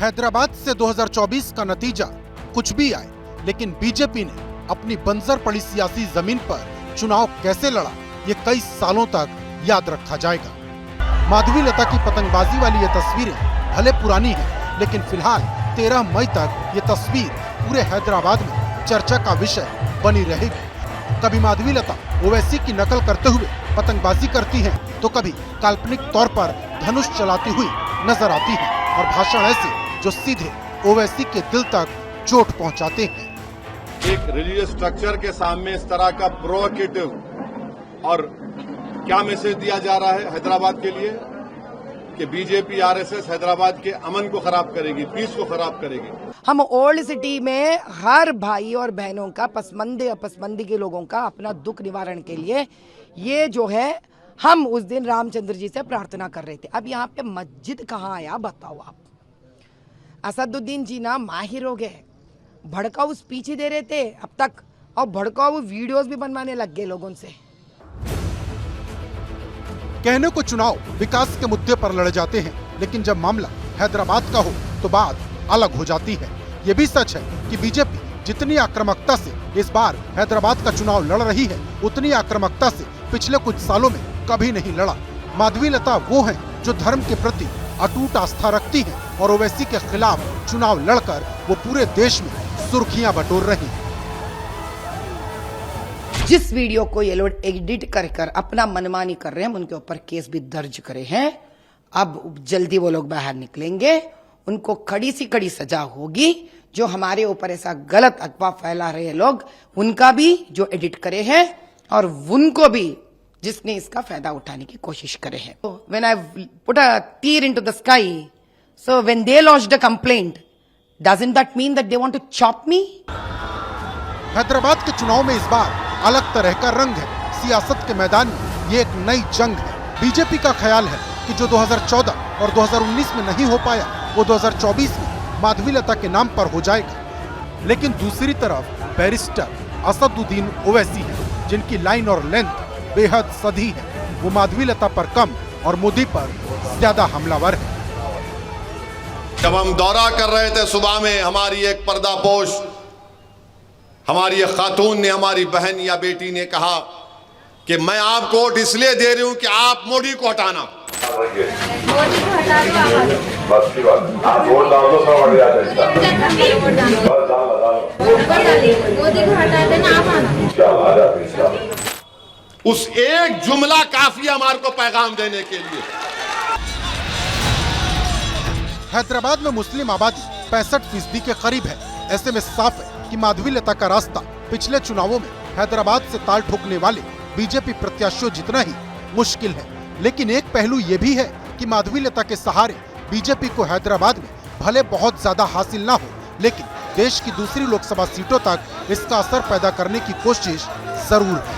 हैदराबाद से 2024 का नतीजा कुछ भी आए, लेकिन बीजेपी ने अपनी बंजर पड़ी सियासी जमीन पर चुनाव कैसे लड़ा, ये कई सालों तक याद रखा जाएगा। माधवी लता की पतंगबाजी वाली ये तस्वीरें भले पुरानी हैं, लेकिन फिलहाल 13 मई तक ये तस्वीर पूरे हैदराबाद में चर्चा का विषय बनी रहेगी। कभी माधवी लता ओवैसी की नकल करते हुए पतंगबाजी करती हैं, तो कभी काल्पनिक तौर पर धनुष चलाती हुई नजर आती हैं और भाषण ऐसे जो सीधे ओवैसी के दिल तक चोट पहुंचाते हैं। एक रिलीजियस स्ट्रक्चर के सामने इस तरह का प्रोवोकेटिव और क्या मैसेज दिया जा रहा है हैदराबाद के लिए कि बीजेपी आरएसएस हैदराबाद के अमन को खराब करेगी, पीस को खराब करेगी। हम ओल्ड सिटी में हर भाई और बहनों का पसमंदे अपसमंदी के लोगों का अपना दुख निवारण के लिए ये जो है हम उस दिन रामचंद्र जी से प्रार्थना कर रहे थे। अब यहाँ पे मस्जिद कहाँ आया बताओ आप। असदुद्दीन जी ना माहिर हो गए, भड़काऊ स्पीच ही दे रहे थे अब तक, और भड़काऊ वीडियोस भी बनवाने लग गए लोगों से। कहने को चुनाव विकास के मुद्दे पर लड़े जाते हैं, लेकिन जब मामला हैदराबाद का हो तो बात अलग हो जाती है। ये भी सच है कि बीजेपी जितनी आक्रामकता से इस बार हैदराबाद का चुनाव लड़ रही है, उतनी आक्रामकता से पिछले कुछ सालों में कभी नहीं लड़ा। माधवी लता वो हैं जो धर्म के प्रति अटूट आस्था रखती हैं और ओवैसी के खिलाफ चुनाव लड़कर वो पूरे देश में सुर्खियां बटोर रही हैं। जिस वीडियो को ये लोग एडिट कर अपना मनमानी कर रहे हैं, उनके ऊपर केस भी दर्ज करे हैं। अब जल्दी वो लोग बाहर निकलेंगे, उनको कड़ी सी कड़ी सजा होगी। जो हमारे ऊपर ऐसा गलत अफवाह फैला रहे हैं लोग, उनका भी जो एडिट करे हैं और उनको भी जिसने इसका फायदा उठाने की कोशिश करे हैं। When I put a tear into the sky, so when they lodged a complaint, doesn't that mean that they want to chop me? Hyderabad के चुनाव में इस बार अलग तरह का रंग है। सियासत के मैदान में ये एक नई जंग है। बीजेपी का ख्याल है कि जो 2014 और 2019 में नहीं हो पाया, वो 2024 में माधवी लता के नाम पर हो जाएगा। लेकिन दूसरी तरफ बैरिस्टर असदुद्दीन ओवैसी है, जिनकी लाइन और लेंथ बेहद सधी है। वो माधवी लता पर कम और मोदी पर ज्यादा हमलावर है। जब हम दौरा कर रहे थे सुबह में, हमारी एक पर्दापोश, हमारी एक खातून ने, हमारी बहन या बेटी ने कहा कि मैं आपको वोट इसलिए दे रही हूं कि आप मोदी को हटाना। मोदी को हटा दो, बस की बात, आप वोट डाल दो, सब बढ़िया चलता है। बस मोदी को हटा देना, आप आना। उस एक जुमला काफी हमारे को पैगाम देने के लिए। हैदराबाद में मुस्लिम आबादी 65% के करीब है। ऐसे में साफ है कि माधवी लता का रास्ता पिछले चुनावों में हैदराबाद से ताल ठोकने वाले बीजेपी प्रत्याशियों जितना ही मुश्किल है। लेकिन एक पहलू ये भी है कि माधवी लता के सहारे बीजेपी को हैदराबाद में भले बहुत ज्यादा हासिल ना हो, लेकिन देश की दूसरी लोकसभा सीटों तक इसका असर पैदा करने की कोशिश जरूर है।